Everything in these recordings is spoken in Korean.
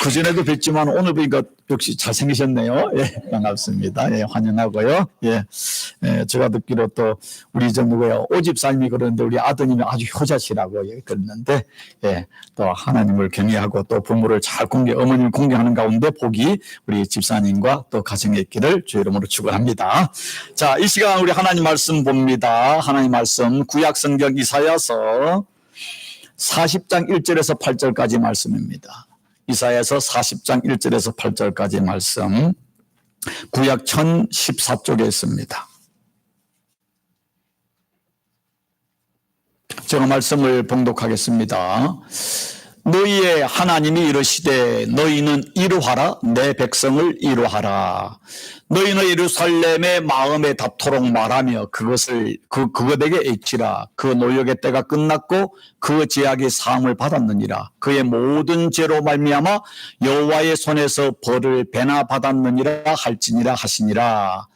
그전에도 뵀지만 오늘 보니까 역시 잘생기셨네요. 예, 반갑습니다. 예, 환영하고요. 예, 제가 듣기로 또 우리 저 누구요? 오집사님이 그러는데 우리 아드님이 아주 효자시라고 그랬는데, 예, 또 하나님을 경외하고 또 부모를 잘 어머님을 공경하는 가운데 복이 우리 집사님과 또 가정에 있기를 주의 이름으로 축원합니다. 자, 이 시간 우리 하나님 말씀 봅니다. 하나님 말씀 구약 성경 이사야서 40장 1절에서 8절까지 말씀입니다. 이사야서 40장 1절에서 8절까지 말씀, 구약 1014쪽에 있습니다. 제가 말씀을 봉독하겠습니다. 너희의 하나님이 이르시되 너희는 이루하라, 내 백성을 이루하라. 너희는 예루살렘의 마음에 닿도록 말하며 그것에게 애치라. 그 노역의 때가 끝났고 그 제약의 사함을 받았느니라. 그의 모든 죄로 말미암아 여호와의 손에서 벌을 배나 받았느니라 할지니라 하시니라.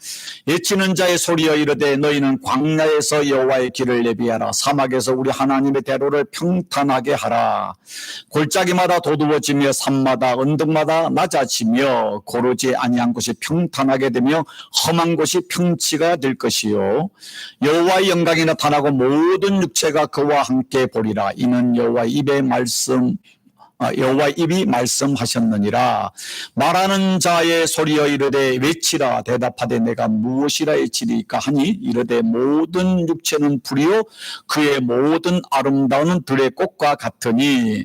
애치는 자의 소리여 이르되 너희는 광야에서 여호와의 길을 예비하라. 사막에서 우리 하나님의 대로를 평탄하게 하라. 골짜기마다 도두어지며 산마다 언덕마다 낮아지며 고르지 아니한 곳이 평탄하게 되며 험한 곳이 평치가 될 것이요 여호와의 영광이 나타나고 모든 육체가 그와 함께 보리라. 이는 여호와의 입이 말씀하셨느니라. 말하는 자의 소리여 이르되 외치라. 대답하되 내가 무엇이라 외치리까 하니 이르되 모든 육체는 불이요 그의 모든 아름다운 들의 꽃과 같으니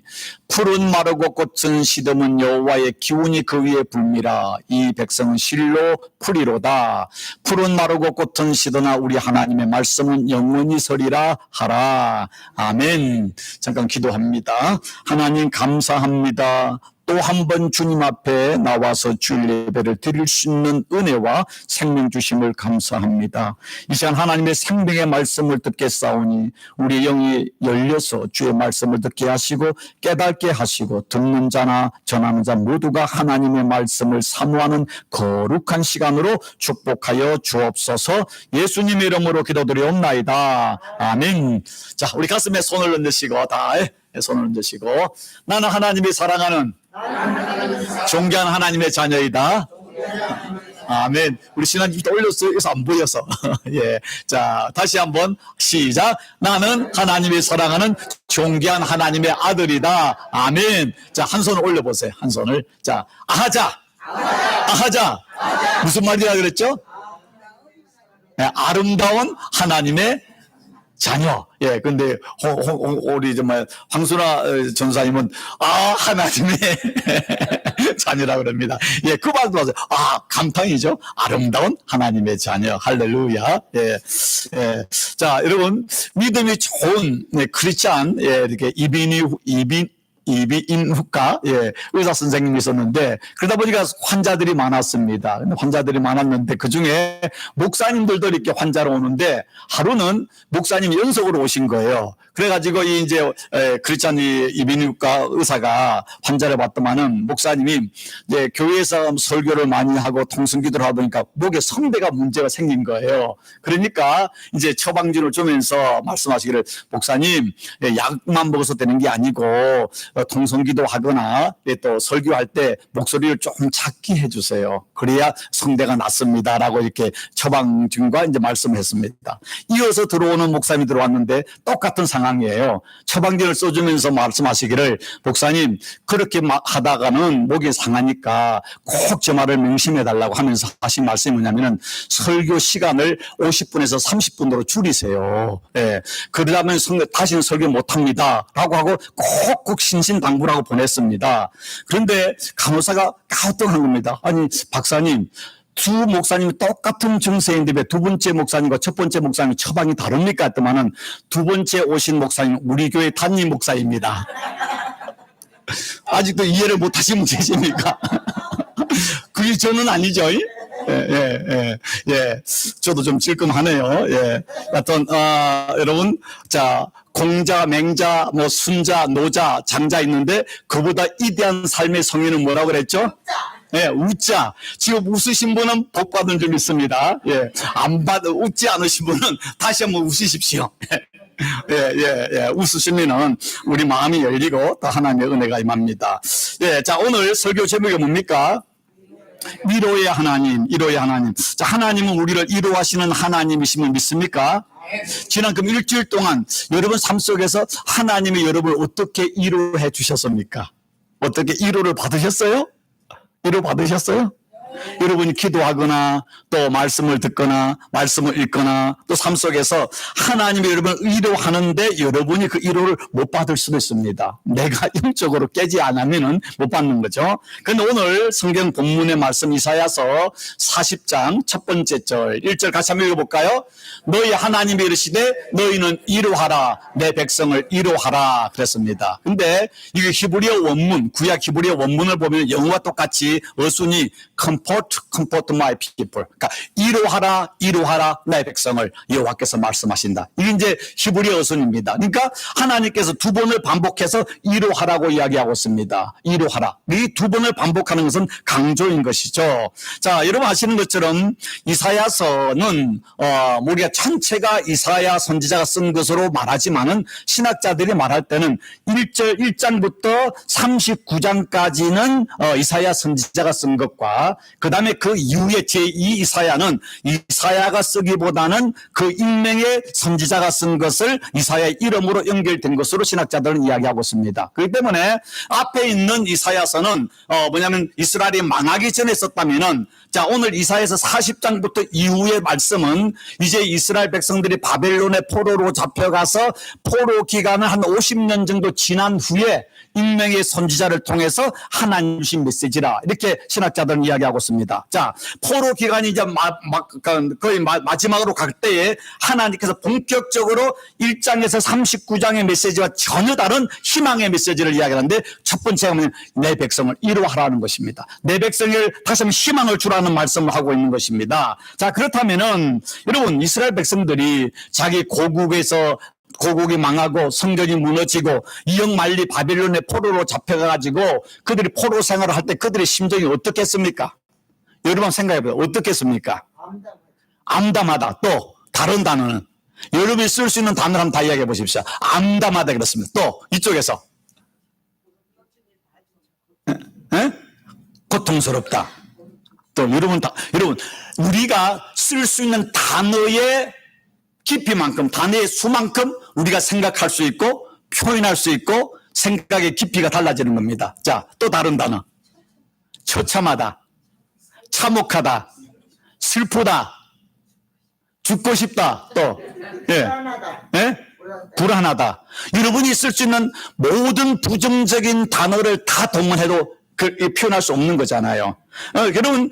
푸른 마르고 꽃은 시듬은 여호와의 기운이 그 위에 불미라. 이 백성은 실로 풀이로다. 푸른 마르고 꽃은 시드나 우리 하나님의 말씀은 영원히 서리라 하라. 아멘. 잠깐 기도합니다. 하나님 감사합니다. 또 한 번 주님 앞에 나와서 주일 예배를 드릴 수 있는 은혜와 생명 주심을 감사합니다. 이 시간 하나님의 생명의 말씀을 듣겠사오니 우리 영이 열려서 주의 말씀을 듣게 하시고 깨닫게 하시고 듣는 자나 전하는 자 모두가 하나님의 말씀을 사모하는 거룩한 시간으로 축복하여 주옵소서. 예수님의 이름으로 기도드리옵나이다. 아멘. 자, 우리 가슴에 손을 얹으시고 다 손을 얹으시고 나는 하나님이 사랑하는 존귀한 하나님의 자녀이다. 아멘. 우리 신앙집도 올렸어요. 여기서 안 보여서. 예. 자, 다시 한번 시작. 나는 하나님이 사랑하는 존귀한 하나님의 아들이다. 아멘. 자, 한 손을 올려보세요. 한 손을. 자, 아하자. 아하자. 무슨 말이라 그랬죠? 네, 아름다운 하나님의 자녀. 예, 근데, 우리 정말, 황순아 전사님은, 하나님의 자녀라 그럽니다. 예, 그 말도 맞아요. 감탄이죠. 아름다운 하나님의 자녀. 할렐루야. 예, 예. 자, 여러분, 믿음이 좋은, 크리스찬, 예, 이렇게 이비인후과 의사 선생님이 있었는데 그러다 보니까 환자들이 많았습니다. 근데 환자들이 많았는데 그 중에 목사님들도 이렇게 환자로 오는데 하루는 목사님이 연속으로 오신 거예요. 그래가지고 이제 크리스찬 이비인후과 의사가 환자를 봤더만은 목사님이 이제 교회에서 설교를 많이 하고 통성기도를 하다 보니까 목에 성대가 문제가 생긴 거예요. 그러니까 이제 처방전을 주면서 말씀하시기를 목사님 약만 먹어서 되는 게 아니고 통성기도 하거나 또 설교할 때 목소리를 조금 작게 해주세요. 그래야 성대가 낫습니다라고 이렇게 처방전과 이제 말씀을 했습니다. 이어서 들어오는 목사님이 들어왔는데 똑같은 상황이에요. 처방전을 써주면서 말씀하시기를 목사님 그렇게 하다가는 목이 상하니까 꼭 저 말을 명심해달라고 하면서 하신 말씀이 뭐냐면은 설교 시간을 50분에서 30분으로 줄이세요. 예. 그러다면 다시는 설교 못합니다 라고 하고 꼭 신신당부라고 보냈습니다. 그런데 간호사가 가혹한 겁니다. 아니 박사님 두 목사님이 똑같은 증세인데 왜 두 번째 목사님과 첫 번째 목사님 처방이 다릅니까? 했더만은 두 번째 오신 목사님 우리 교회 담임 목사입니다. 아직도 이해를 못 하시면 계십니까? 그게 저는 아니죠. 예. 저도 좀 찔끔하네요. 예. 하여튼, 여러분, 자, 공자, 맹자, 순자, 노자, 장자 있는데, 그보다 이대한 삶의 성인은 뭐라고 그랬죠? 예, 웃자. 지금 웃으신 분은 복 받은 줄 믿습니다. 예, 웃지 않으신 분은 다시 한번 웃으십시오. 웃으시면은 우리 마음이 열리고 또 하나님의 은혜가 임합니다. 예, 자, 오늘 설교 제목이 뭡니까? 위로의 하나님, 위로의 하나님. 자, 하나님은 우리를 위로하시는 하나님이심을 믿습니까? 지난 그 일주일 동안 여러분 삶 속에서 하나님이 여러분을 어떻게 위로해 주셨습니까? 어떻게 위로를 받으셨어요? 위로 받으셨어요? 여러분이 기도하거나 또 말씀을 듣거나 말씀을 읽거나 또 삶 속에서 하나님이 여러분을 위로하는데 여러분이 그 위로를 못 받을 수도 있습니다. 내가 영적으로 깨지 않으면 못 받는 거죠. 그런데 오늘 성경 본문의 말씀 이사야서 40장 첫 번째 절 1절 같이 한번 읽어볼까요? 너희 하나님이 이르시되 너희는 위로하라 내 백성을 위로하라 그랬습니다. 근데 이게 히브리어 원문 구약 히브리어 원문을 보면 영어와 똑같이 어순이 comfort my people. 그러니까 위로하라 나의 백성을 여호와께서 말씀하신다. 이게 이제 히브리어 어순입니다. 그러니까 하나님께서 두 번을 반복해서 위로하라고 이야기하고 있습니다. 위로하라. 이 두 번을 반복하는 것은 강조인 것이죠. 자, 여러분 아시는 것처럼 이사야서는 우리가 전체가 이사야 선지자가 쓴 것으로 말하지만은 신학자들이 말할 때는 1장부터 39장까지는 이사야 선지자가 쓴 것과 그 다음에 그 이후에 제2 이사야는 이사야가 쓰기보다는 그 익명의 선지자가 쓴 것을 이사야의 이름으로 연결된 것으로 신학자들은 이야기하고 있습니다. 그렇기 때문에 앞에 있는 이사야서는 뭐냐면 이스라엘이 망하기 전에 썼다면은 자, 오늘 이사야서 40장부터 이후의 말씀은 이제 이스라엘 백성들이 바벨론의 포로로 잡혀가서 포로 기간을 한 50년 정도 지난 후에 익명의 선지자를 통해서 하나님 주신 메시지라 이렇게 신학자들은 이야기하고 있습니다. 자, 포로 기간이 이제 거의 마지막으로 갈 때에 하나님께서 본격적으로 1장에서 39장의 메시지와 전혀 다른 희망의 메시지를 이야기하는데 첫 번째는 내 백성을 위로하라는 것입니다. 내 백성을 다시 한번 희망을 주라는 말씀을 하고 있는 것입니다. 자, 그렇다면은 여러분 이스라엘 백성들이 자기 고국이 망하고 성전이 무너지고 이역만리 바빌론의 포로로 잡혀가지고 그들이 포로 생활을 할 때 그들의 심정이 어떻겠습니까? 여러분 생각해보세요. 어떻겠습니까? 암담하다. 또 다른 단어는 여러분이 쓸 수 있는 단어를 한번 다 이야기해 보십시오. 암담하다 그렇습니다. 또 이쪽에서 고통스럽다. 또 여러분 우리가 쓸 수 있는 단어의 깊이만큼 단어의 수만큼 우리가 생각할 수 있고 표현할 수 있고 생각의 깊이가 달라지는 겁니다. 자, 또 다른 단어. 처참하다. 참혹하다. 슬프다. 죽고 싶다. 또 불안하다. 불안하다. 여러분이 쓸 수 있는 모든 부정적인 단어를 다 동원해도 표현할 수 없는 거잖아요. 여러분,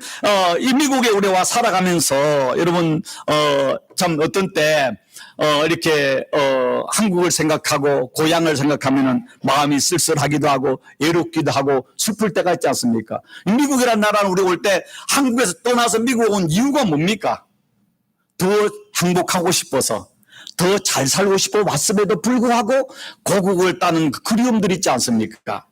이 미국에 우리와 살아가면서, 여러분, 참 어떤 때, 이렇게, 한국을 생각하고, 고향을 생각하면은 마음이 쓸쓸하기도 하고, 외롭기도 하고, 슬플 때가 있지 않습니까? 미국이라는 나라는 우리 올 때 한국에서 떠나서 미국 온 이유가 뭡니까? 더 행복하고 싶어서, 더 잘 살고 싶어 왔음에도 불구하고, 고국을 따는 그 그리움들 있지 않습니까?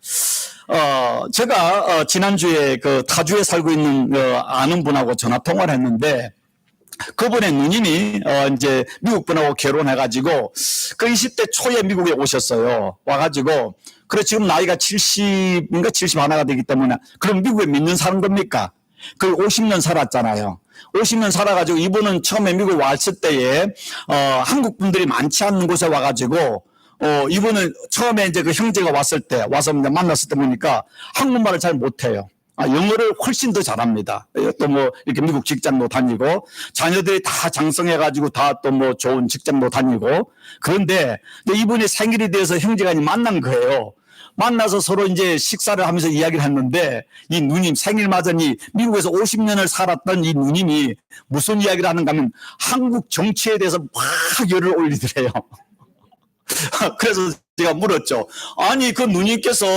제가, 지난주에 그 타주에 살고 있는, 아는 분하고 전화 통화를 했는데, 그분의 누님이, 이제 미국 분하고 결혼해가지고, 그 20대 초에 미국에 오셨어요. 와가지고, 그래, 지금 나이가 70인가 70 하나가 되기 때문에, 그럼 미국에 몇 년 사는 겁니까? 그 50년 살았잖아요. 50년 살아가지고, 이분은 처음에 미국 왔을 때에, 한국 분들이 많지 않은 곳에 와가지고, 이분은 처음에 이제 그 형제가 왔을 때, 와서 이제 만났을 때 보니까 한국말을 잘 못해요. 영어를 훨씬 더 잘합니다. 또 뭐, 이렇게 미국 직장도 다니고, 자녀들이 다 장성해가지고 다 또 뭐 좋은 직장도 다니고, 그런데 이분이 생일이 돼서 형제가 만난 거예요. 만나서 서로 이제 식사를 하면서 이야기를 했는데, 이 누님, 생일 맞으니 미국에서 50년을 살았던 이 누님이 무슨 이야기를 하는가 하면 한국 정치에 대해서 막 열을 올리더래요. 그래서 제가 물었죠. 아니, 그 누님께서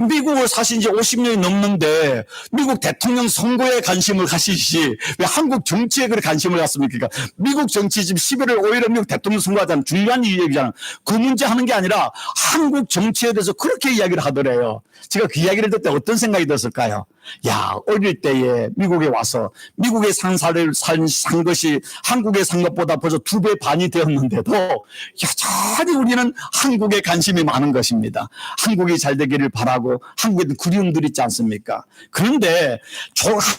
미국을 사신 지 50년이 넘는데 미국 대통령 선거에 관심을 가시지 왜 한국 정치에 그렇게 관심을 갖습니까? 그러니까 미국 정치 지금 11월 5일에 미국 대통령 선거하자면 중요한 얘기잖아요. 그 문제 하는 게 아니라 한국 정치에 대해서 그렇게 이야기를 하더래요. 제가 그 이야기를 듣을 때 어떤 생각이 들었을까요? 야, 어릴 때에 미국에 와서 미국에 산 것이 한국에 산 것보다 벌써 2배 반이 되었는데도 여전히 우리는 한국에 관심이 많은 것입니다. 한국이 잘 되기를 바라고 한국에도 그리움들이 있지 않습니까? 그런데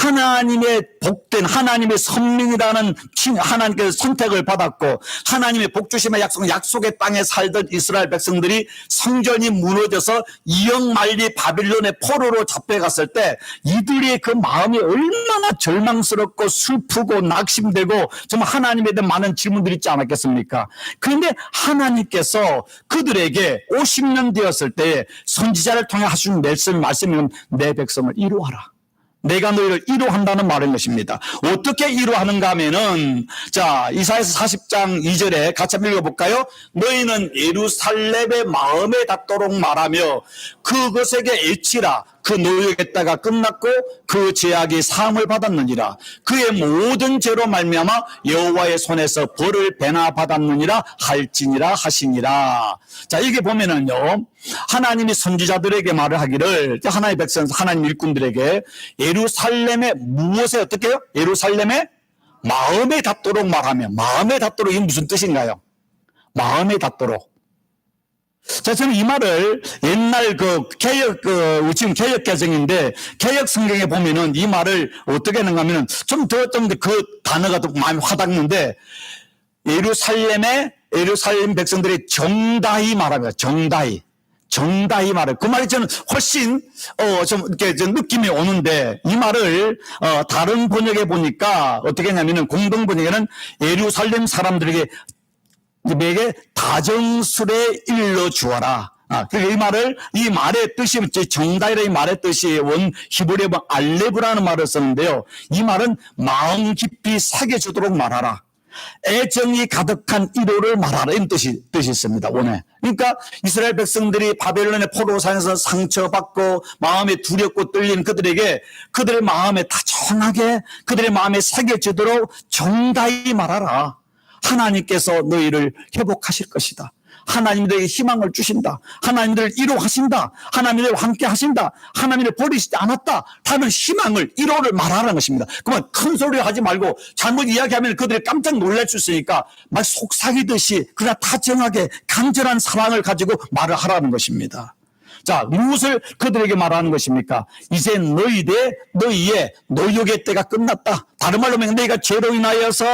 하나님의 복된 하나님의 선민이라는 하나님께서 선택을 받았고 하나님의 복주심의 약속의 땅에 살던 이스라엘 백성들이 성전이 무너져서 이역만리 바빌론의 포로로 잡혀갔을 때 이들의 그 마음이 얼마나 절망스럽고 슬프고 낙심되고 정말 하나님에 대한 많은 질문들이 있지 않았겠습니까? 그런데 하나님께서 그들에게 50년 되었을 때 선지자를 통해 하신 말씀은 내 백성을 이루어라. 내가 너희를 이루한다는 말인 것입니다. 어떻게 이루하는가 하면은, 자, 이사야서 40장 2절에 같이 한번 읽어볼까요? 너희는 예루살렘의 마음에 닿도록 말하며 그것에게 애치라. 그 노역의 때가 끝났고 그 제약이 사함을 받았느니라. 그의 모든 죄로 말미암아 여호와의 손에서 벌을 배나 받았느니라 할지니라 하시니라. 자, 이게 보면은요, 하나님이 선지자들에게 말을 하기를, 하나님의 백성, 하나님 일꾼들에게 예루살렘의 무엇에 어떻게 해요? 예루살렘의 마음에 닿도록 말하며, 마음에 닿도록 이게 무슨 뜻인가요? 마음에 닿도록. 자, 저는 이 말을 옛날 지금 개혁 개정인데, 개혁 성경에 보면은 이 말을 어떻게 하는가 하면은 좀 그 단어가 좀 많이 와닿는데, 예루살렘 백성들이 정다히 말합니다. 정다히 말을. 그 말이 저는 훨씬, 좀 이렇게 좀 느낌이 오는데, 이 말을, 다른 번역에 보니까 어떻게 했냐면은 공동 번역에는 예루살렘 사람들에게 내게 다정스레 일러주어라. 그러니까 이 말의 뜻이, 정다이라는 이 말의 뜻이 원 히브리어 알레브라는 말을 썼는데요. 이 말은 마음 깊이 새겨주도록 말하라. 애정이 가득한 위로를 말하라. 이런 뜻이 있습니다. 원에. 그러니까 이스라엘 백성들이 바벨론의 포로상에서 상처받고 마음에 두렵고 떨리는 그들에게 그들의 마음에 다정하게 그들의 마음에 새겨주도록 정다히 말하라. 하나님께서 너희를 회복하실 것이다. 하나님들에게 희망을 주신다. 하나님들을 위로하신다. 하나님들과 함께 하신다. 하나님을 버리시지 않았다. 다른 희망을, 위로를 말하라는 것입니다. 그러면 큰 소리를 하지 말고 잘못 이야기하면 그들이 깜짝 놀랄 수 있으니까 막 속삭이듯이 그냥 다정하게 간절한 사랑을 가지고 말을 하라는 것입니다. 자, 무엇을 그들에게 말하는 것입니까? 이제 너희의 노역의 때가 끝났다. 다른 말로 하면 너희가 죄로 인하여서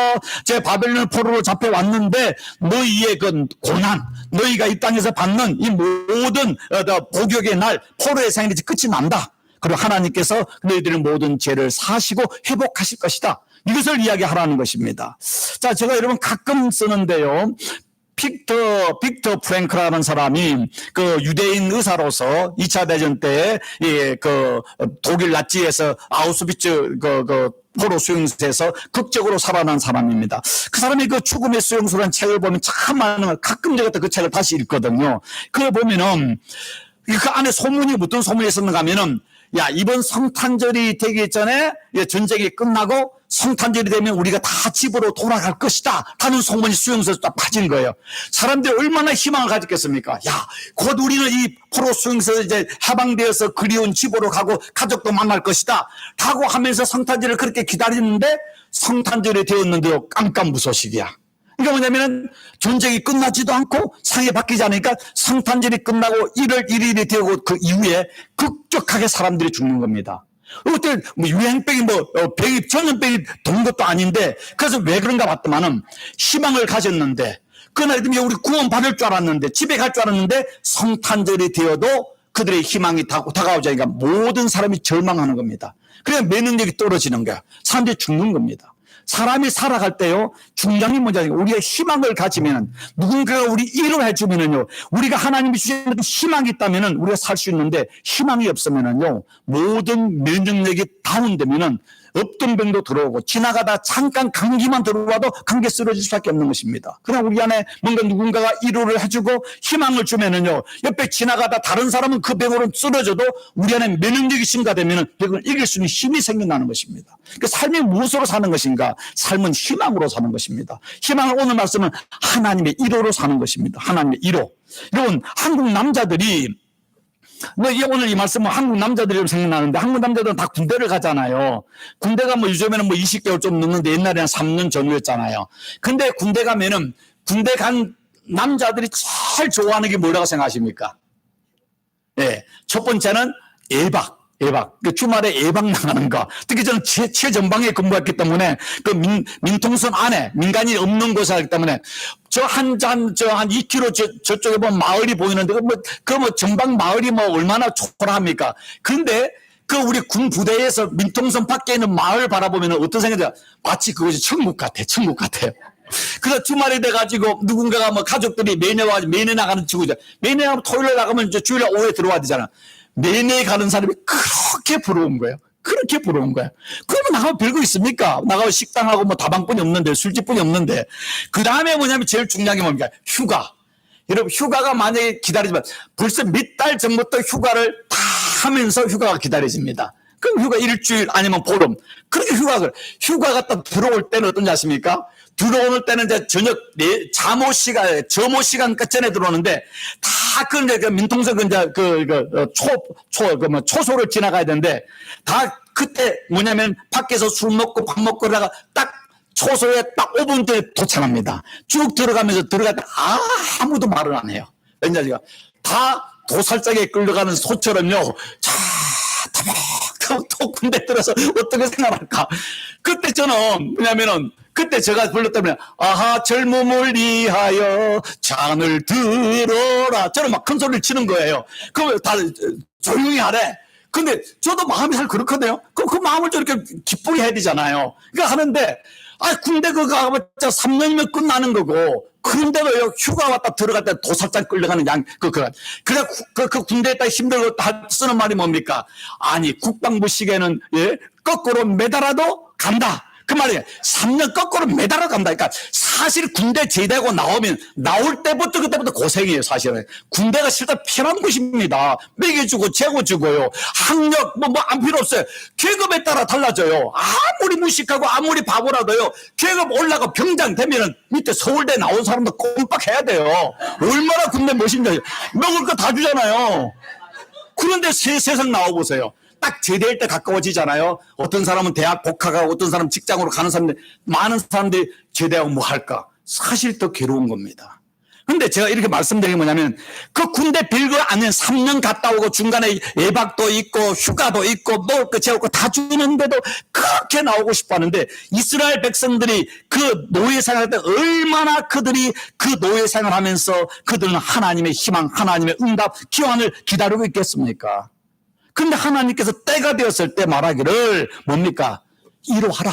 제 바벨론 포로로 잡혀왔는데 너희의 그 고난, 너희가 이 땅에서 받는 이 모든 복역의 날, 포로의 생일이 끝이 난다. 그리고 하나님께서 너희들의 모든 죄를 사시고 회복하실 것이다. 이것을 이야기하라는 것입니다. 자, 제가 여러분 가끔 쓰는데요. 빅터 프랭크라는 사람이 그 유대인 의사로서 2차 대전 때 그 독일 나치에서 아우슈비츠 포로 수용소에서 극적으로 살아난 사람입니다. 그 사람이 그 죽음의 수용소라는 책을 보면 참 많은 걸 가끔 제가 그 책을 다시 읽거든요. 그걸 보면은 그 안에 소문이 어떤 소문이 있었는가 하면은 야, 이번 성탄절이 되기 전에 전쟁이 끝나고 성탄절이 되면 우리가 다 집으로 돌아갈 것이다 하는 소문이 수용소에서 딱 빠진 거예요. 사람들이 얼마나 희망을 가졌겠습니까? 야, 곧 우리는 이 포로 수용소에서 이제 해방되어서 그리운 집으로 가고 가족도 만날 것이다 라고 하면서 성탄절을 그렇게 기다리는데 성탄절이 되었는데요, 깜깜무소식이야. 이게 뭐냐면은 전쟁이 끝나지도 않고 상이 바뀌지 않으니까 성탄절이 끝나고 1월 1일이 되고 그 이후에 급격하게 사람들이 죽는 겁니다. 그때 뭐 유행병이 전염병이 돈 것도 아닌데 그래서 왜 그런가 봤더만은 희망을 가졌는데 그날 되면 우리 구원 받을 줄 알았는데 집에 갈 줄 알았는데 성탄절이 되어도 그들의 희망이 다가오지 않으니까 모든 사람이 절망하는 겁니다. 그래야 면역력이 떨어지는 거야. 사람들이 죽는 겁니다. 사람이 살아갈 때요, 중요한 문제는 우리가 희망을 가지면, 누군가가 우리 위로해 주면은요, 우리가 하나님이 주시는 희망이 있다면은 우리가 살 수 있는데, 희망이 없으면은요, 모든 면역력이 다운되면은 없던 병도 들어오고, 지나가다 잠깐 감기만 들어와도 감기 쓰러질 수밖에 없는 것입니다. 그냥 우리 안에 뭔가 누군가가 위로를 해주고 희망을 주면은요, 옆에 지나가다 다른 사람은 그 병으로 쓰러져도 우리 안에 면역력이 증가되면은 병을 이길 수 있는 힘이 생겨나는 것입니다. 그 삶이 무엇으로 사는 것인가? 삶은 희망으로 사는 것입니다. 희망을 오늘 말씀은 하나님의 위로로 사는 것입니다. 하나님의 위로. 여러분, 한국 남자들이 오늘 이 말씀은 한국 남자들이 생각나는데, 한국 남자들은 다 군대를 가잖아요. 군대가 요즘에는 20개월 좀 넘는데 옛날에는 3년 전후였잖아요. 근데 군대 가면은 군대 간 남자들이 제일 좋아하는 게 뭐라고 생각하십니까? 예. 첫 번째는 예박. 그 주말에 예방 나가는 거. 특히 저는 최전방에 근무했기 때문에 그 민통선 안에 민간인이 없는 곳에 하기 때문에 한 2km 저쪽에 보면 마을이 보이는데 전방 마을이 얼마나 초라합니까? 근데 우리 군 부대에서 민통선 밖에 있는 마을 바라보면 어떤 생각이야? 마치 그것이 천국 같아요. 그래서 주말이 돼가지고 누군가가 가족들이 매년 나가는 친구죠. 매년 나가면 토요일에 나가면 이제 주일에 오후에 들어와야 되잖아. 내내 가는 사람이 그렇게 부러운 거예요. 그러면 나가면 별거 있습니까? 나가면 식당하고 다방뿐이 없는데, 술집뿐이 없는데. 그 다음에 뭐냐면 제일 중요한 게 뭡니까? 휴가. 여러분, 휴가가 만약에 기다리지만 벌써 몇 달 전부터 휴가를 다 하면서 휴가가 기다려집니다. 그럼 휴가 일주일 아니면 보름. 그렇게 휴가가 딱 들어올 때는 어떤지 아십니까? 들어오는 때는 이제 저녁 점호 시간 끝전에 들어오는데 다 그 민통선 초소를 지나가야 되는데 다 그때 뭐냐면 밖에서 술 먹고 밥 먹고 그러다가 딱 초소에 딱 5분 뒤에 도착합니다. 쭉 들어갈 때 아무도 말을 안 해요. 왜냐면 다 도살장에 끌려가는 소처럼요. 또 군대 들어서 어떻게 생각할까? 그때 저는 뭐냐면은 그때 제가 불렀다면 아하 젊음을 위하여 잔을 들어라 저는 막 큰 소리를 치는 거예요. 그러면 다 조용히 하래. 근데 저도 마음이 잘 그렇거든요. 그 마음을 좀 이렇게 기쁘게 해야 되잖아요. 그러니까 하는데 군대 그거 가봤자 3년이면 끝나는 거고 그런데도 휴가 왔다 들어갈 때 도살장 끌려가는 그래 군대에 딱 힘들고 쓰는 말이 뭡니까? 아니 국방부 시계는 거꾸로 매달아도 간다. 그 말이에요. 3년 거꾸로 매달아 간다. 그러니까 사실 군대 제대하고 나올 때부터 그때부터 고생이에요. 사실은 군대가 실제 편한 곳입니다. 먹여주고 재워주고요. 학력 안 필요 없어요. 계급에 따라 달라져요. 아무리 무식하고 아무리 바보라도요. 계급 올라가 병장 되면은 밑에 서울대 나온 사람도 꼼빡해야 돼요. 얼마나 군대 멋있냐. 먹을 거 다 주잖아요. 그런데 세상 나와보세요. 딱 제대할 때 가까워지잖아요. 어떤 사람은 대학 복학하고 어떤 사람은 직장으로 가는 사람들 많은 사람들이 제대하고 뭐 할까? 사실 더 괴로운 겁니다. 근데 제가 이렇게 말씀드린 게 뭐냐면 그 군대 별거 아닌 3년 갔다 오고 중간에 예박도 있고 휴가도 있고 먹을 거 재울 거 다 주는데도 그렇게 나오고 싶어 하는데 이스라엘 백성들이 그 노예 생활할 때 얼마나 그들이 그 노예 생활하면서 그들은 하나님의 희망, 하나님의 응답, 기원을 기다리고 있겠습니까? 근데 하나님께서 때가 되었을 때 말하기를 뭡니까? 이루하라.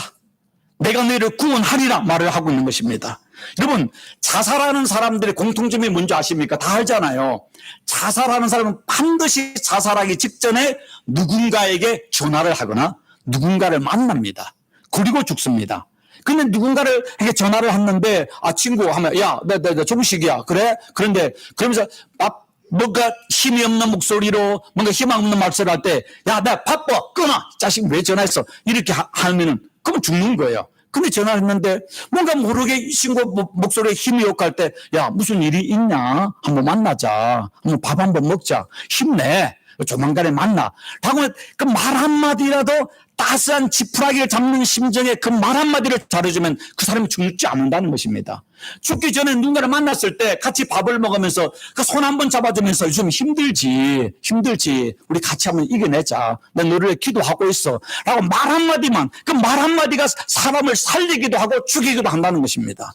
내가 너희를 구원하리라 말을 하고 있는 것입니다. 여러분 자살하는 사람들의 공통점이 뭔지 아십니까? 다 알잖아요. 자살하는 사람은 반드시 자살하기 직전에 누군가에게 전화를 하거나 누군가를 만납니다. 그리고 죽습니다. 근데 누군가에게 전화를 했는데 친구 하면 야 나 종식이야 그래? 그런데 그러면서 뭔가 힘이 없는 목소리로 뭔가 희망 없는 말소리를 할 때 야 나 바빠 끊어 자식 왜 전화했어 이렇게 하면은 그러면 죽는 거예요. 근데 전화를 했는데 뭔가 모르게 신고 목소리에 힘이 욕할 때 야 무슨 일이 있냐 한번 만나자 한번 밥 한번 먹자 힘내 조만간에 만나 라고 그 말 한마디라도 따스한 지푸라기를 잡는 심정에 그 말 한마디를 잘해주면 그 사람이 죽지 않는다는 것입니다. 죽기 전에 누군가를 만났을 때 같이 밥을 먹으면서 그 손 한번 잡아주면서 요즘 힘들지 우리 같이 한번 이겨내자 나 너를 위해 기도하고 있어 라고 말 한마디만 그 말 한마디가 사람을 살리기도 하고 죽이기도 한다는 것입니다.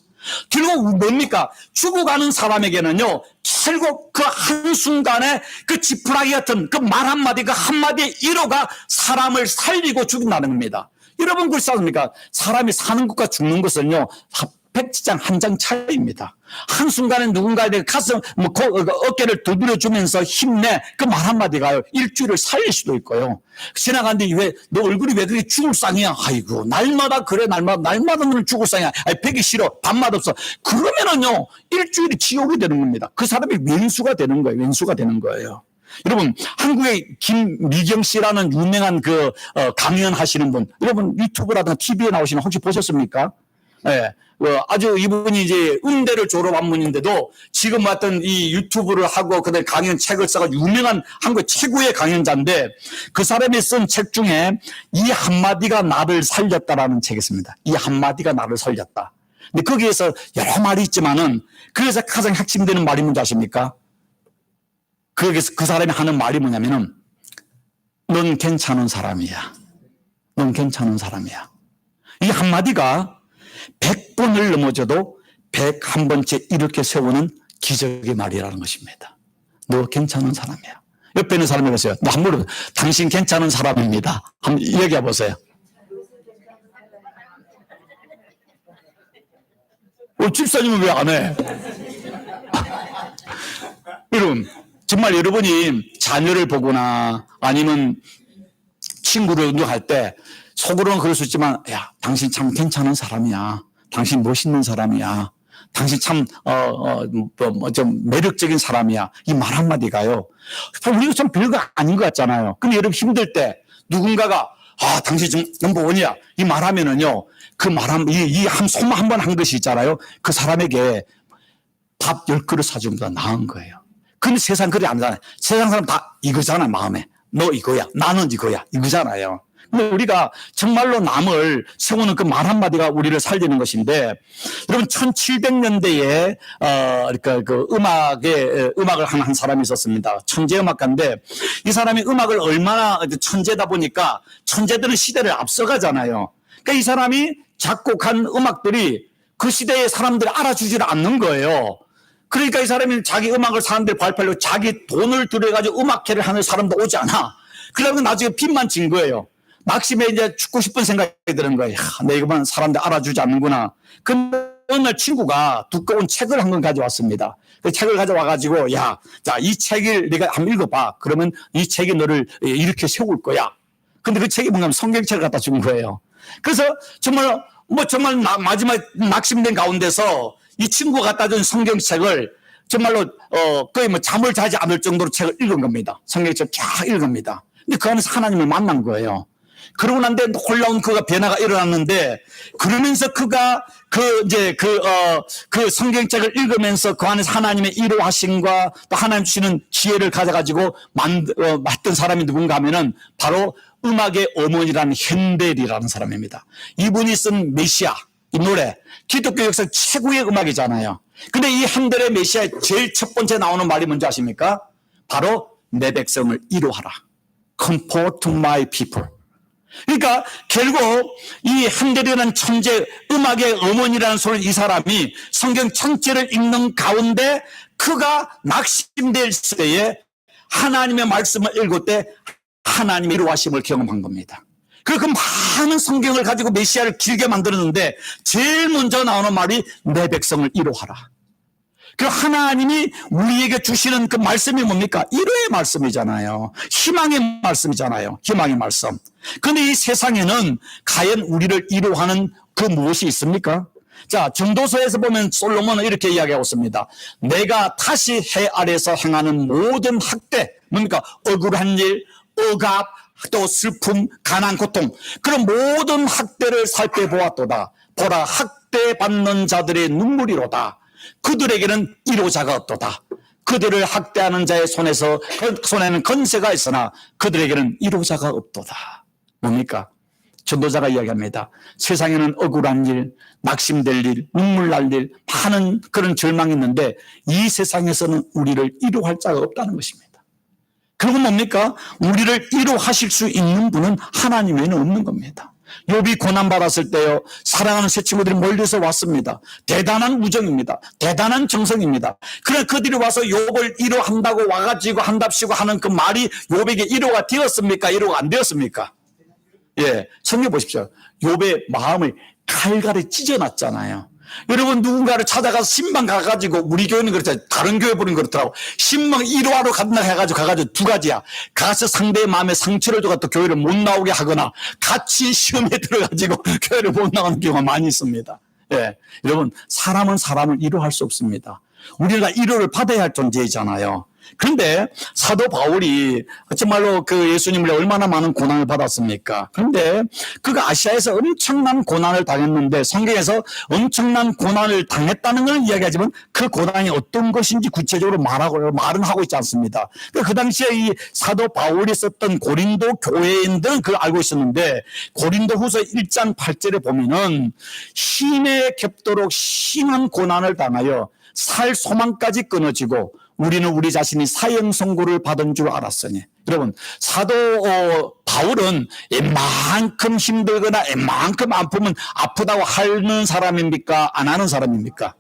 결국 뭡니까? 죽어가는 사람에게는요 결국 그 한순간에 그 지푸라기 같은 그 말 한마디 그 한마디의 위로가 사람을 살리고 죽인다는 겁니다. 여러분 그렇지 않습니까? 사람이 사는 것과 죽는 것은요 백지장 한 장 차이입니다. 한순간에 누군가에게 가슴 어깨를 두드려주면서 힘내 그 말 한마디가요 일주일을 살릴 수도 있고요. 지나가는데 왜 너 얼굴이 왜 그렇게 죽을 상이야? 아이고 날마다 그래 날마다 너는 죽을 상이야. 배기 싫어 밥맛 없어. 그러면은요 일주일이 지옥이 되는 겁니다. 그 사람이 왼수가 되는 거예요. 여러분 한국의 김미경 씨라는 유명한 강연하시는 분 여러분 유튜브라든가 TV에 나오시는 혹시 보셨습니까? 예. 아주 이분이 이제 음대를 졸업한 분인데도 지금 어떤 이 유튜브를 하고 그다음에 강연 책을 써가 유명한 한국 최고의 강연자인데 그 사람이 쓴 책 중에 이 한마디가 나를 살렸다라는 책이 있습니다. 이 한마디가 나를 살렸다. 근데 거기에서 여러 말이 있지만은 그래서 가장 핵심되는 말이 뭔지 아십니까? 거기서 그 사람이 하는 말이 뭐냐면은 넌 괜찮은 사람이야. 넌 괜찮은 사람이야. 이 한마디가 100번을 넘어져도 101번째 이렇게 세우는 기적의 말이라는 것입니다. 너 괜찮은 사람이야. 옆에 있는 사람이 그랬어요. 너 한 번 당신 괜찮은 사람입니다. 한번 얘기해 보세요. 집사님은 왜 안 해? 여러분, 정말 여러분이 자녀를 보거나 아니면 친구를 운동할 때 속으로는 그럴 수 있지만, 야, 당신 참 괜찮은 사람이야. 당신 멋있는 사람이야. 당신 참, 좀 매력적인 사람이야. 이 말 한마디가요. 우리가 참 별거 아닌 것 같잖아요. 근데 여러분 힘들 때 누군가가, 당신 좀 넘버원이야. 이 말하면은요, 그 소문 한 번 한 것이 있잖아요. 그 사람에게 밥 10그릇 사주는 것보다 나은 거예요. 근데 세상 그리 안 하잖아요. 세상 사람 다 이거잖아, 마음에. 너 이거야. 나는 이거야. 이거잖아요. 근데 우리가 정말로 남을 세우는 그 말 한마디가 우리를 살리는 것인데, 여러분, 1700년대에, 그러니까 그 음악을 한 사람이 있었습니다. 천재음악가인데, 이 사람이 음악을 얼마나 천재다 보니까, 천재들은 시대를 앞서가잖아요. 그러니까 이 사람이 작곡한 음악들이 그 시대의 사람들이 알아주지를 않는 거예요. 그러니까 이 사람이 자기 음악을 사람들이 발표하려고 자기 돈을 들여가지고 음악회를 하는 사람도 오지 않아. 그러면 나중에 빚만 진 거예요. 막심에 이제 죽고 싶은 생각이 드는 거예요. 내 이거만 사람들 알아주지 않는구나. 근데 어느 날 친구가 두꺼운 책을 한 권 가져왔습니다. 그 책을 가져와가지고, 야, 자, 이 책을 네가 한번 읽어봐. 그러면 이 책이 너를 이렇게 세울 거야. 근데 그 책이 뭔가 성경책을 갖다 준 거예요. 그래서 정말 마지막 낙심된 가운데서 이 친구가 갖다 준 성경책을 정말로 거의 잠을 자지 않을 정도로 책을 읽은 겁니다. 성경책 쫙 읽습니다. 근데 그 안에서 하나님을 만난 거예요. 그러고 난 뒤에 놀라운 그가 변화가 일어났는데, 그러면서 그가 그 성경책을 읽으면서 그 안에서 하나님의 이루하심과 또 하나님 주시는 지혜를 가져가지고 맡은 사람이 누군가 하면은 바로 음악의 어머니라는 핸델이라는 사람입니다. 이분이 쓴 메시아, 이 노래, 기독교 역사 최고의 음악이잖아요. 근데 이 핸델의 메시아의 제일 첫 번째 나오는 말이 뭔지 아십니까? 바로 내 백성을 이루하라. Comfort to my people. 그러니까 결국 이 핸델이라는 천재, 음악의 어머니라는 소리, 이 사람이 성경 전체를 읽는 가운데 그가 낙심될 때에 하나님의 말씀을 읽을 때 하나님의 이루하심을 경험한 겁니다. 그 많은 성경을 가지고 메시아를 길게 만들었는데 제일 먼저 나오는 말이 내 백성을 이루하라. 그 하나님이 우리에게 주시는 그 말씀이 뭡니까? 이루의 말씀이잖아요. 희망의 말씀이잖아요. 희망의 말씀. 그런데 이 세상에는 과연 우리를 이루하는 그 무엇이 있습니까? 자, 전도서에서 보면 솔로몬은 이렇게 이야기하고 있습니다. 내가 다시 해 아래서 행하는 모든 학대, 뭡니까? 억울한 일, 억압, 또 슬픔, 가난, 고통, 그런 모든 학대를 살펴보았도다. 보라, 학대받는 자들의 눈물이로다. 그들에게는 이로자가 없도다. 그들을 학대하는 자의 손에는 건세가 있으나 그들에게는 이로자가 없도다. 뭡니까? 전도자가 이야기합니다. 세상에는 억울한 일, 낙심될 일, 눈물 날 일, 많은 그런 절망이 있는데 이 세상에서는 우리를 이루할 자가 없다는 것입니다. 그건 뭡니까? 우리를 이루하실 수 있는 분은 하나님 외에는 없는 겁니다. 욥이 고난받았을 때요, 사랑하는 새 친구들이 몰려서 왔습니다. 대단한 우정입니다. 대단한 정성입니다. 그러나 그들이 와서 욥을 위로한다고 와가지고 한답시고 하는 그 말이 욥에게 위로가 되었습니까? 위로가 안 되었습니까? 예, 성경 보십시오. 욥의 마음을 칼갈이 찢어놨잖아요. 여러분, 누군가를 찾아가서 신방 가가지고, 우리 교회는 그렇잖아요. 다른 교회 보는 그렇더라고. 신방 1화로 간다 가가지고 두 가지야. 가서 상대의 마음에 상처를 줘가 또 교회를 못 나오게 하거나, 같이 시험에 들어가지고 교회를 못 나가는 경우가 많이 있습니다. 예. 여러분, 사람은 사람을 위로할 수 없습니다. 우리가 위로를 받아야 할 존재이잖아요. 그런데 사도 바울이 정말로 그 예수님을 얼마나 많은 고난을 받았습니까? 그런데 그가 아시아에서 엄청난 고난을 당했는데 성경에서 엄청난 고난을 당했다는 걸 이야기하지만 그 고난이 어떤 것인지 구체적으로 말은 하고 있지 않습니다. 그 당시에 이 사도 바울이 썼던 고린도 교회인들은 그걸 알고 있었는데 고린도 후서 1장 8절에 보면은 힘에 겹도록 심한 고난을 당하여 살 소망까지 끊어지고 우리는 우리 자신이 사형 선고를 받은 줄 알았으니. 여러분, 사도 바울은 웬만큼 힘들거나 웬만큼 아프면 아프다고 하는 사람입니까? 안 하는 사람입니까?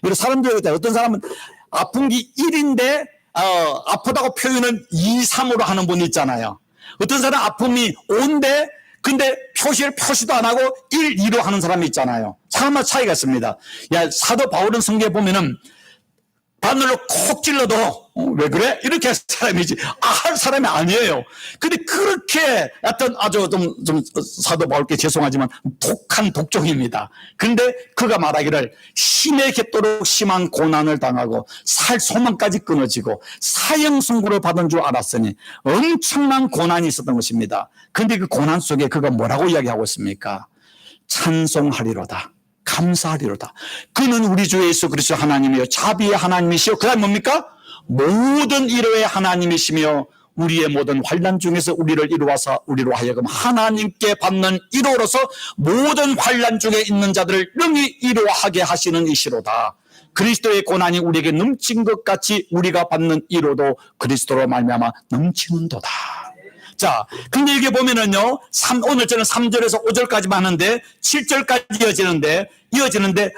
이런 사람들, 어떤 사람은 아픈 게 1인데 아프다고 표현을 2, 3으로 하는 분이 있잖아요. 어떤 사람 아픔이 5인데 근데 표시도 안 하고 1, 2로 하는 사람이 있잖아요. 사람마다 차이가 있습니다. 야, 사도 바울은 성경에 보면은 바늘로 콕 찔러도 왜 그래? 이렇게 할 사람이지 할 사람이 아니에요. 근데 그렇게 어떤 아주 좀 사도 바울께 죄송하지만 독한 독종입니다. 근데 그가 말하기를 힘에 겹도록 심한 고난을 당하고 살 소망까지 끊어지고 사형 선고를 받은 줄 알았으니 엄청난 고난이 있었던 것입니다. 근데 그 고난 속에 그가 뭐라고 이야기하고 있습니까? 찬송하리로다. 감사하리로다. 그는 우리 주 예수 그리스도 하나님이요 자비의 하나님이시요 그다음 뭡니까? 모든 위로의 하나님이시며 우리의 모든 환난 중에서 우리를 이루어서 우리로 하여금 하나님께 받는 위로로서 모든 환난 중에 있는 자들을 능히 위로하게 하시는 이시로다. 그리스도의 고난이 우리에게 넘친 것 같이 우리가 받는 위로도 그리스도로 말미암아 넘치는도다. 자, 근데 이게 보면은요, 오늘 저는 3절에서 5절까지만 하는데, 7절까지 이어지는데,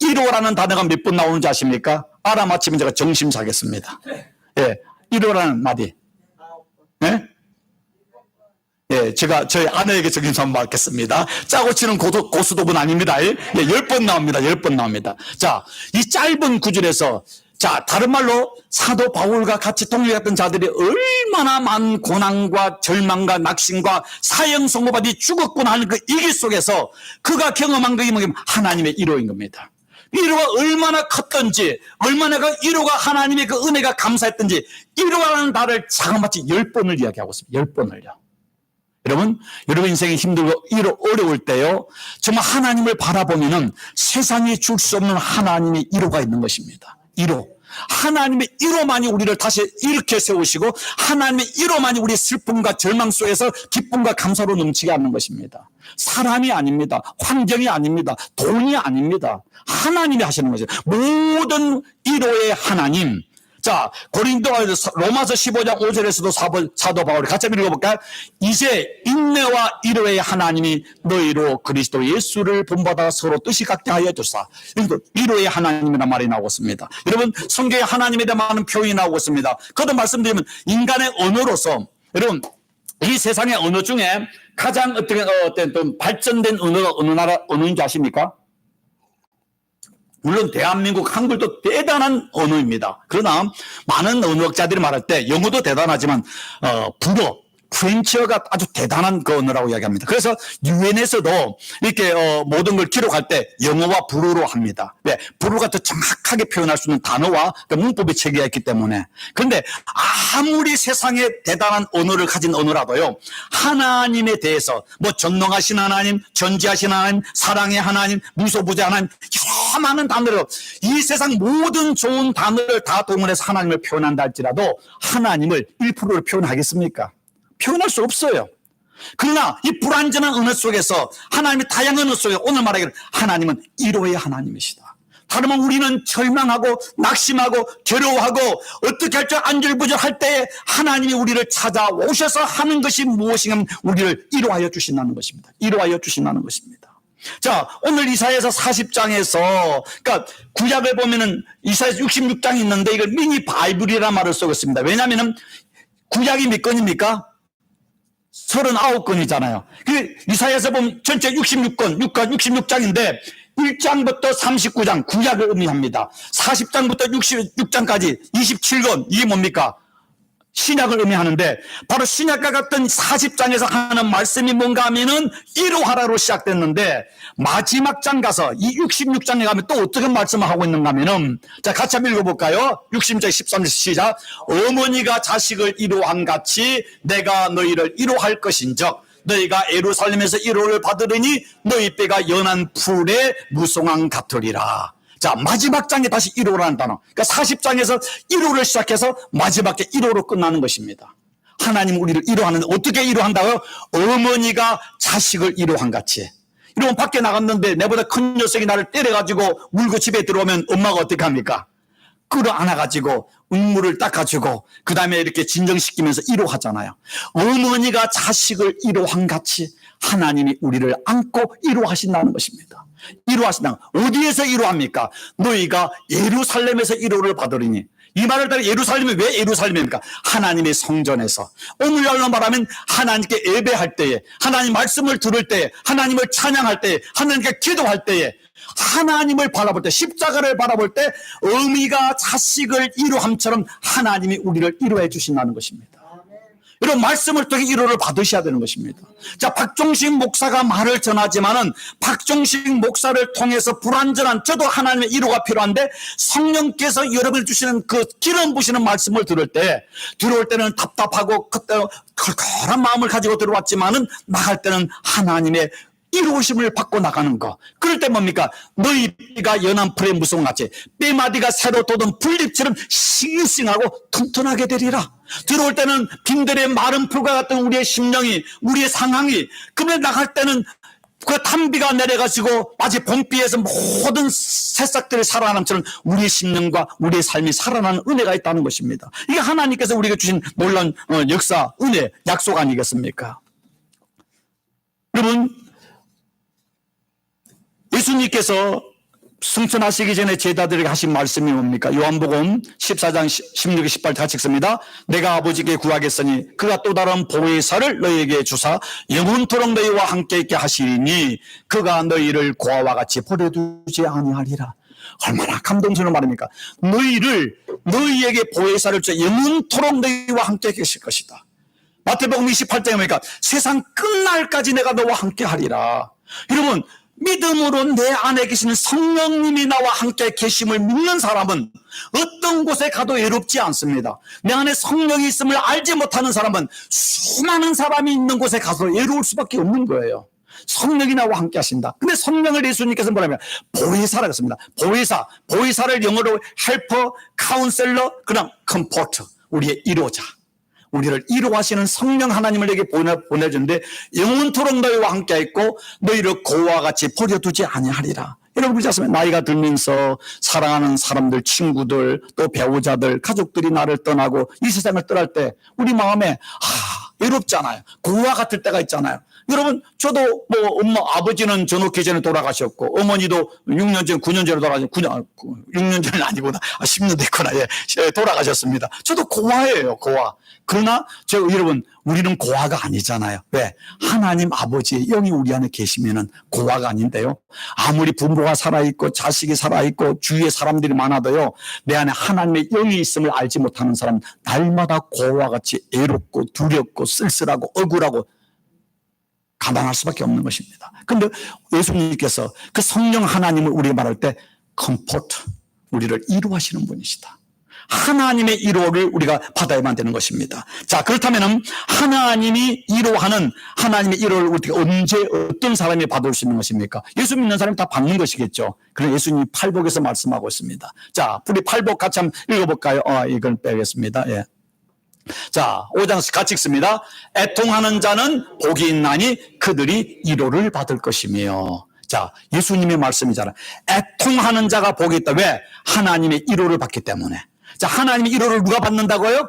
1호라는 단어가 몇 번 나오는지 아십니까? 알아맞히면 제가 정심 사겠습니다. 예, 1호라는 마디. 예? 예, 제가 저희 아내에게 정심 한번 받겠습니다. 짜고 치는 고수도분 아닙니다. 예, 10번 나옵니다. 10번 나옵니다. 자, 이 짧은 구절에서 자, 다른 말로 사도 바울과 같이 동역했던 자들이 얼마나 많은 고난과 절망과 낙심과 사형 선고받이 죽었구나 하는 그 이기 속에서 그가 경험한 것이 뭐냐면 하나님의 위로인 겁니다. 위로가 얼마나 컸던지, 얼마나 그 위로가 하나님의 그 은혜가 감사했던지, 위로라는 단어를 자그마치 10번을 이야기하고 있습니다. 10번을요. 여러분 인생이 힘들고 어려울 때요, 정말 하나님을 바라보면은 세상에 줄 수 없는 하나님의 위로가 있는 것입니다. 위로. 하나님의 위로만이 우리를 다시 일으켜 세우시고 하나님의 위로만이 우리의 슬픔과 절망 속에서 기쁨과 감사로 넘치게 하는 것입니다. 사람이 아닙니다. 환경이 아닙니다. 돈이 아닙니다. 하나님이 하시는 것이죠. 모든 위로의 하나님. 자, 로마서 15장 5절에서도 사도 바울이 같이 읽어볼까요? 이제 인내와 위로의 하나님이 너희로 그리스도 예수를 본받아 서로 뜻이 같게 하여 주사. 위로의 하나님이라는 말이 나오고 있습니다. 여러분, 성경에 하나님에 대한 많은 표현이 나오고 있습니다. 그것도 말씀드리면 인간의 언어로서, 여러분, 이 세상의 언어 중에 가장 어떤 발전된 언어가 어느 언어인지 아십니까? 물론 대한민국 한글도 대단한 언어입니다. 그러나 많은 언어학자들이 말할 때 영어도 대단하지만 불어, 프렌치어가 아주 대단한 그 언어라고 이야기합니다. 그래서 유엔에서도 이렇게 모든 걸 기록할 때 영어와 불어로 합니다. 왜? 불어가 더 정확하게 표현할 수 있는 단어와 그 문법이 체계가 있기 때문에. 그런데 아무리 세상에 대단한 언어를 가진 언어라도요, 하나님에 대해서 뭐 전능하신 하나님, 전지하신 하나님, 사랑의 하나님, 무소부재 하나님, 여러 많은 단어로 이 세상 모든 좋은 단어를 다 동원해서 하나님을 표현한다 할지라도 하나님을 1%로 표현하겠습니까? 표현할 수 없어요. 그러나 이 불완전한 언어 속에서 하나님의 다양한 언어 속에 오늘 말하기를 하나님은 위로의 하나님이시다. 다른 말 우리는 절망하고 낙심하고 괴로워하고 어떻게 할 줄 안절부절할 때에 하나님이 우리를 찾아오셔서 하는 것이 무엇이냐면 우리를 위로하여 주신다는 것입니다. 위로하여 주신다는 것입니다. 자, 오늘 이사야서 40장에서, 그러니까 구약을 보면은 이사야서 66장이 있는데 이걸 미니 바이블이라는 말을 쓰고 있습니다. 왜냐하면 구약이 몇 건입니까? 39건이잖아요. 이사야서 보면 전체 66건, 66장인데 1장부터 39장 구약을 의미합니다. 40장부터 66장까지 27건, 이게 뭡니까? 신약을 의미하는데 바로 신약과 같은 40장에서 하는 말씀이 뭔가 하면은 이루하라로 시작됐는데 마지막 장 가서 이 66장에 가면 또 어떻게 말씀을 하고 있는가 하면은 자 같이 한번 읽어볼까요? 66장 13절 시작. 어머니가 자식을 이루한 같이 내가 너희를 이루할 것인즉 너희가 예루살렘에서 이루를 받으리니 너희 뼈가 연한 풀의 무송함 같으리라. 자, 마지막 장에 다시 1호라는 단어. 그러니까 40장에서 1호를 시작해서 마지막에 1호로 끝나는 것입니다. 하나님 우리를 이루하는데 어떻게 이루한다고요? 어머니가 자식을 이루한 같이. 이러면 밖에 나갔는데 내보다 큰 녀석이 나를 때려가지고 울고 집에 들어오면 엄마가 어떻게 합니까? 끌어안아가지고 눈물을 닦아주고 그 다음에 이렇게 진정시키면서 이루하잖아요. 어머니가 자식을 이루한 같이 하나님이 우리를 안고 이루하신다는 것입니다. 이루하신다. 어디에서 이루합니까? 너희가 예루살렘에서 이루를 받으리니. 이 말을 따라 예루살렘이 왜 예루살렘입니까? 하나님의 성전에서. 오늘날로 말하면 하나님께 예배할 때에, 하나님 말씀을 들을 때에, 하나님을 찬양할 때에, 하나님께 기도할 때에, 하나님을 바라볼 때, 십자가를 바라볼 때 어미가 자식을 이루함처럼 하나님이 우리를 이루해 주신다는 것입니다. 이런 말씀을 통해 위로를 받으셔야 되는 것입니다. 자, 박종식 목사가 말을 전하지만은 박종식 목사를 통해서 불완전한 저도 하나님의 위로가 필요한데 성령께서 여러분을 주시는 그 기름 부시는 말씀을 들을 때 들어올 때는 답답하고 그때 컬컬한 마음을 가지고 들어왔지만은 나갈 때는 하나님의 이루어심을 받고 나가는 거. 그럴 때 뭡니까? 너희 뼈가 연한 풀의 무송같이 뼈마디가 새로 돋은 풀잎처럼 싱싱하고 튼튼하게 되리라. 들어올 때는 빈들의 마른 풀과 같은 우리의 심령이, 우리의 상황이, 그러면 나갈 때는 그 탄비가 내려가지고 마치 봄비에서 모든 새싹들이 살아남처럼 우리의 심령과 우리의 삶이 살아나는 은혜가 있다는 것입니다. 이게 하나님께서 우리에게 주신 놀라운 역사, 은혜, 약속 아니겠습니까? 여러분, 예수님께서 승천하시기 전에 제자들에게 하신 말씀이 뭡니까? 요한복음 14장 16, 18 같이 읽습니다. 내가 아버지께 구하겠으니 그가 또 다른 보혜사를 너희에게 주사 영원토록 너희와 함께 있게 하시리니 그가 너희를 고아와 같이 버려두지 아니하리라. 얼마나 감동스러운 말입니까? 너희에게 보혜사를 주사 영원토록 너희와 함께 계실 것이다. 마태복음 28장에 보니까 세상 끝날까지 내가 너와 함께 하리라. 여러분, 믿음으로 내 안에 계시는 성령님이 나와 함께 계심을 믿는 사람은 어떤 곳에 가도 외롭지 않습니다. 내 안에 성령이 있음을 알지 못하는 사람은 수많은 사람이 있는 곳에 가서 외로울 수밖에 없는 거예요. 성령이 나와 함께 하신다. 근데 성령을 예수님께서 뭐라면 보혜사라고 했습니다. 보혜사를 영어로 헬퍼, 카운셀러, 그다음 컴포터, 우리의 이로자. 우리를 이루하시는 성령 하나님을 내게 보내준데 영원토록 너희와 함께 있고 너희를 고와 같이 버려두지 아니하리라. 여러분 그렇지 않습니까? 나이가 들면서 사랑하는 사람들, 친구들, 또 배우자들, 가족들이 나를 떠나고 이 세상을 떠날 때 우리 마음에 외롭잖아요. 고와 같을 때가 있잖아요. 여러분 저도 뭐 엄마 아버지는 저 놓기 전에 돌아가셨고 어머니도 6년 전 9년 전에 돌아가셨고 6년 전은 아니구나 10년 됐구나. 예, 돌아가셨습니다. 저도 고아예요. 고아. 그러나 여러분 우리는 고아가 아니잖아요. 왜? 하나님 아버지의 영이 우리 안에 계시면은 고아가 아닌데요. 아무리 부모가 살아있고 자식이 살아있고 주위에 사람들이 많아도요. 내 안에 하나님의 영이 있음을 알지 못하는 사람은 날마다 고아같이 애롭고 두렵고 쓸쓸하고 억울하고 가난할 수밖에 없는 것입니다. 그런데 예수님께서 그 성령 하나님을 우리가 말할 때 컴포트, 우리를 이루하시는 분이시다. 하나님의 이루를 우리가 받아야만 되는 것입니다. 자, 그렇다면 하나님이 이루하는 하나님의 이루를 어떻게 언제 어떤 사람이 받을 수 있는 것입니까? 예수 믿는 사람이 다 받는 것이겠죠. 그럼 예수님이 팔복에서 말씀하고 있습니다. 자, 우리 팔복 같이 한번 읽어볼까요? 이걸 빼겠습니다. 예. 자, 5장 같이 읽습니다. 애통하는 자는 복이 있나니 그들이 위로를 받을 것이며. 자, 예수님의 말씀이잖아요. 애통하는 자가 복이 있다. 왜? 하나님의 위로를 받기 때문에. 자, 하나님의 위로를 누가 받는다고요?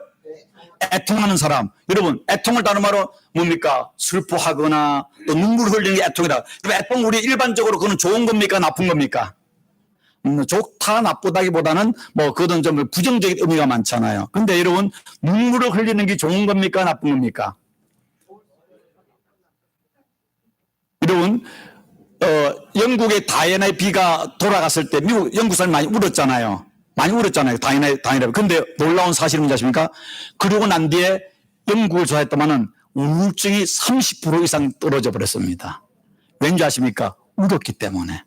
애통하는 사람. 여러분, 애통을 다른 말로 뭡니까? 슬퍼하거나 또 눈물 흘리는 게 애통이다. 애통 우리 일반적으로 그건 좋은 겁니까? 나쁜 겁니까? 좋다 나쁘다기보다는 그건 좀 부정적인 의미가 많잖아요. 근데 여러분 눈물을 흘리는 게 좋은 겁니까 나쁜 겁니까? 여러분 영국의 다이애나의 비가 돌아갔을 때 영국 사람이 많이 울었잖아요. 많이 울었잖아요. 다이나. 근데 놀라운 사실은 뭔지 아십니까? 그러고 난 뒤에 연구를 조사했더만은 우울증이 30% 이상 떨어져 버렸습니다. 왠지 아십니까? 울었기 때문에.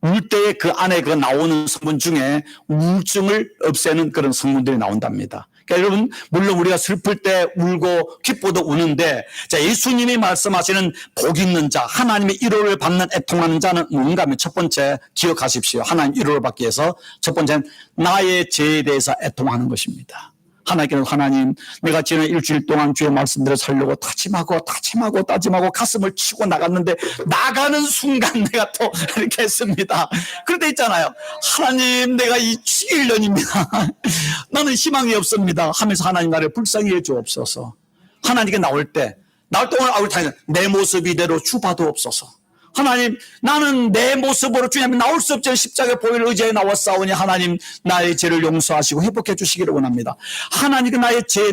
울 때에 그 안에 그 나오는 성분 중에 우울증을 없애는 그런 성분들이 나온답니다. 그러니까 여러분, 물론 우리가 슬플 때 울고 기뻐도 우는데, 자, 예수님이 말씀하시는 복 있는 자, 하나님의 위로를 받는 애통하는 자는 뭔가 하면 첫 번째 기억하십시오. 하나님 위로를 받기 위해서 첫 번째는 나의 죄에 대해서 애통하는 것입니다. 하나님께는 하나님, 내가 지난 일주일 동안 주의 말씀대로 살려고 다짐하고 가슴을 치고 나갔는데 나가는 순간 내가 또 이렇게 했습니다. 그런데 있잖아요. 하나님, 내가 이 11년입니다. 나는 희망이 없습니다. 하면서 하나님 나를 불쌍히 해주옵소서. 하나님께 나올 때 오늘 아울 타는 내 모습 이대로 주봐도 없소서. 하나님, 나는 내 모습으로 주님 나올 수 없지만 십자가 보혈 의지에 나왔사오니 하나님 나의 죄를 용서하시고 회복해 주시기를 원합니다. 하나님 나의 죄,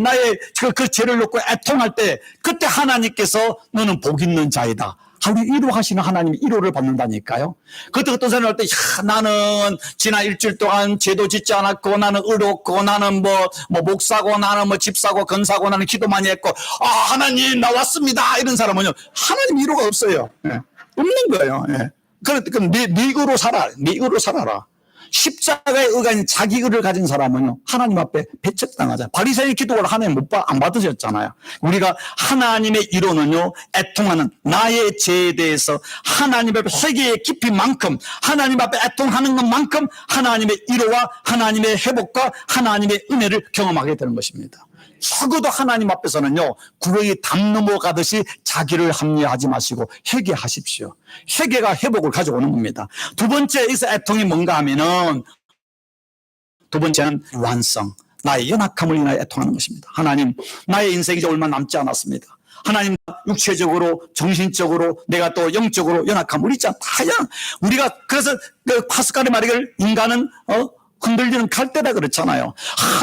그 죄를 놓고 애통할 때 그때 하나님께서 너는 복 있는 자이다. 우리 위로하시는 하나님이 위로를 받는다니까요. 그때 어떤 사람이 할 때, 나는 지난 일주일 동안 죄도 짓지 않았고, 나는 의롭고, 나는 목 사고, 나는 집 사고, 건 사고, 나는 기도 많이 했고, 하나님 나왔습니다. 이런 사람은요, 하나님 위로가 없어요. 예. 없는 거예요. 예. 그럼 네 의로 살아. 네 의로 살아라. 십자가의 의가 아닌 자기 의를 가진 사람은요, 하나님 앞에 배척당하잖아요. 바리새인 기도를 하나님 안 받으셨잖아요. 우리가 하나님의 위로는요, 애통하는 나의 죄에 대해서 하나님 앞에 회개의 깊이만큼, 하나님 앞에 애통하는 것만큼 하나님의 위로와 하나님의 회복과 하나님의 은혜를 경험하게 되는 것입니다. 적어도 하나님 앞에서는요, 구렁이 담 넘어가듯이 자기를 합리화하지 마시고 회개하십시오. 회개가 회복을 가져오는 겁니다. 두 번째, 여기서 애통이 뭔가 하면은, 두 번째는 완성. 나의 연약함을 인하여 애통하는 것입니다. 하나님, 나의 인생이 이제 얼마 남지 않았습니다. 하나님, 육체적으로, 정신적으로, 내가 또 영적으로 연약함, 우리 있잖아. 다양. 우리가, 그래서 그 파스칼이 말하기를 인간은, 흔들리는 갈대라 그렇잖아요.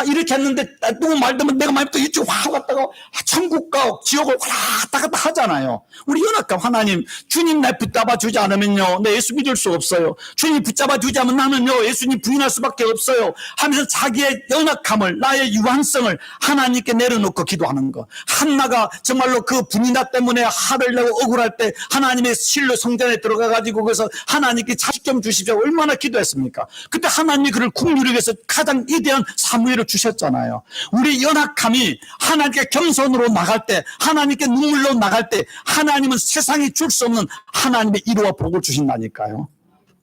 이렇게 했는데 누구 말 듣면 내가 말 또 이쪽 확 갔다가 천국과 지옥을 왔다 갔다 하잖아요. 우리 연약함 하나님, 주님 날 붙잡아 주지 않으면요, 내 예수 믿을 수 없어요. 주님 붙잡아 주지 않으면 나는요, 예수님 부인할 수밖에 없어요. 하면서 자기의 연약함을, 나의 유한성을 하나님께 내려놓고 기도하는 거. 한나가 정말로 그 분이나 때문에 화를 내고 억울할 때 하나님의 실로 성전에 들어가가지고 그래서 하나님께 자식 좀 주십시오. 얼마나 기도했습니까? 그때 하나님이 그를 국률을 위해서 가장 위대한 사무엘을 주셨잖아요. 우리 연약함이 하나님께 겸손으로 나갈 때, 하나님께 눈물로 나갈 때, 하나님은 세상이 줄 수 없는 하나님의 위로와 복을 주신다니까요.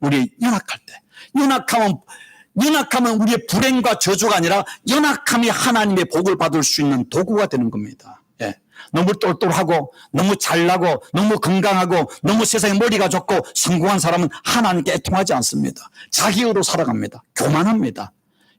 우리 연약할 때. 연약함은 우리의 불행과 저주가 아니라 연약함이 하나님의 복을 받을 수 있는 도구가 되는 겁니다. 예. 너무 똘똘하고 너무 잘나고 너무 건강하고 너무 세상에 머리가 좋고 성공한 사람은 하나님께 애통하지 않습니다. 자기의로 살아갑니다. 교만합니다.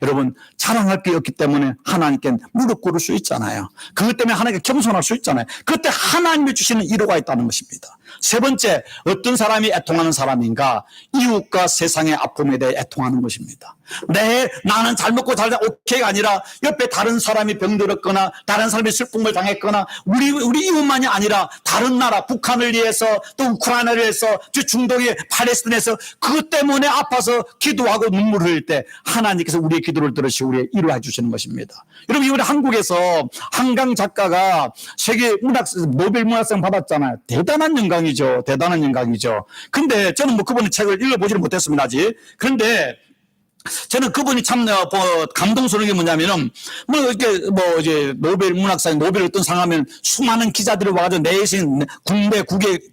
여러분, 자랑할 게 없기 때문에 하나님께 무릎 꿇을 수 있잖아요. 그것 때문에 하나님께 겸손할 수 있잖아요. 그때 하나님이 주시는 위로가 있다는 것입니다. 세 번째, 어떤 사람이 애통하는 사람인가? 이웃과 세상의 아픔에 대해 애통하는 것입니다. 나는 잘 먹고 잘 자, 오케이가 아니라 옆에 다른 사람이 병들었거나 다른 사람이 슬픔을 당했거나 우리 이웃만이 아니라 다른 나라, 북한을 위해서 또 우크라이나를 위해서 저 중동의 팔레스틴에서 그것 때문에 아파서 기도하고 눈물을 흘릴 때 하나님께서 우리의 기도를 들으시고 우리의 위로해 주시는 것입니다. 여러분, 이번에 한국에서 한강 작가가 세계 노벨 문학상 받았잖아요. 대단한 영광이죠. 대단한 영광이죠. 근데 저는 그분의 책을 읽어보지는 못했습니다, 아직. 그런데 저는 그분이 참 감동스러운 게 뭐냐면은 이제 노벨 문학상 노벨 어떤 상하면 수많은 기자들이 와가지고 내신 국내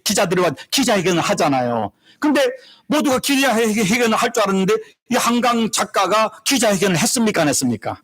기자들이 와 기자회견을 하잖아요. 근데 모두가 기자회견을 할 줄 알았는데 이 한강 작가가 기자회견을 했습니까, 안 했습니까?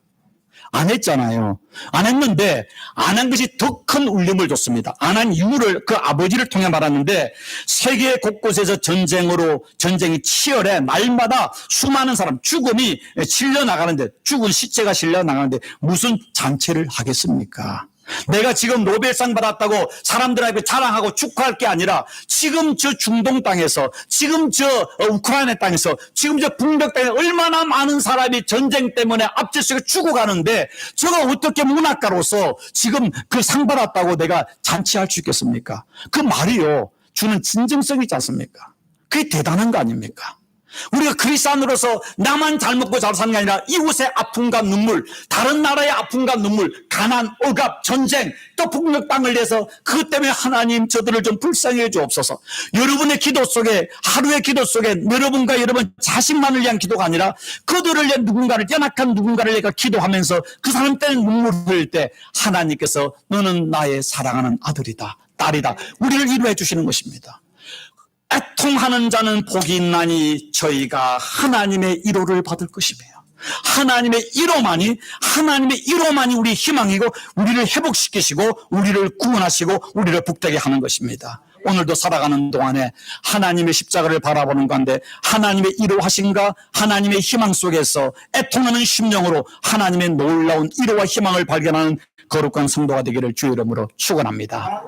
안 했잖아요. 안 했는데 안 한 것이 더 큰 울림을 줬습니다. 안 한 이유를 그 아버지를 통해 말하는데 세계 곳곳에서 전쟁이 치열해 날마다 수많은 사람 죽음이 실려 나가는데 죽은 시체가 실려 나가는데 무슨 잔치를 하겠습니까? 내가 지금 노벨상 받았다고 사람들에게 자랑하고 축하할 게 아니라 지금 저 중동 땅에서 지금 저 우크라이나 땅에서 지금 저 북녘 땅에 얼마나 많은 사람이 전쟁 때문에 앞질서서 죽어가는데 제가 어떻게 문학가로서 지금 그 상 받았다고 내가 잔치할 수 있겠습니까? 그 말이요 주는 진정성이지 않습니까? 그게 대단한 거 아닙니까? 우리가 그리스도인으로서 나만 잘 먹고 잘 사는 게 아니라 이웃의 아픔과 눈물, 다른 나라의 아픔과 눈물, 가난, 억압, 전쟁, 또 북녘땅을 내서 그것 때문에 하나님 저들을 좀 불쌍히 해주옵소서. 여러분의 기도 속에, 하루의 기도 속에 여러분과 여러분 자식만을 위한 기도가 아니라 그들을 위한 누군가를, 연약한 누군가를 내가 기도하면서 그 사람 때는 눈물을 흘릴 때 하나님께서 너는 나의 사랑하는 아들이다, 딸이다, 우리를 위로해 주시는 것입니다. 애통하는 자는 복이 있나니 저희가 하나님의 위로를 받을 것이며, 하나님의 위로만이 우리 희망이고 우리를 회복시키시고 우리를 구원하시고 우리를 복되게 하는 것입니다. 오늘도 살아가는 동안에 하나님의 십자가를 바라보는 가운데 하나님의 위로하심과 하나님의 희망 속에서 애통하는 심령으로 하나님의 놀라운 위로와 희망을 발견하는 거룩한 성도가 되기를 주의 이름으로 축원합니다.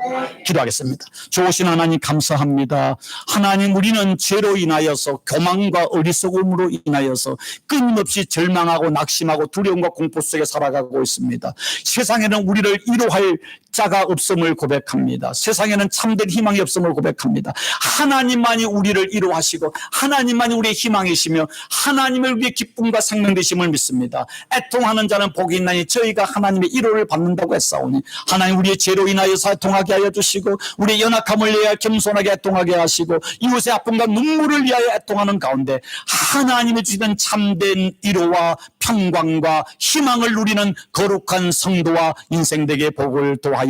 기도하겠습니다. 좋으신 하나님 감사합니다. 하나님, 우리는 죄로 인하여서, 교만과 어리석음으로 인하여서 끊임없이 절망하고 낙심하고 두려움과 공포 속에 살아가고 있습니다. 세상에는 우리를 위로할 자가 없음을 고백합니다. 세상에는 참된 희망이 없음을 고백합니다. 하나님만이 우리를 위로하시고 하나님만이 우리의 희망이시며 하나님을 위해 기쁨과 생명 되심을 믿습니다. 애통하는 자는 복이 있나니 저희가 하나님의 위로를 받는다고 했사오니 하나님, 우리의 죄로 인하여서 애통하게 하여 주시고 우리의 연약함을 위하여 겸손하게 애통하게 하시고 이웃의 아픔과 눈물을 위하여 애통하는 가운데 하나님이 주시는 참된 위로와 평강과 희망을 누리는 거룩한 성도와 인생 되게 복을 도와주옵소서.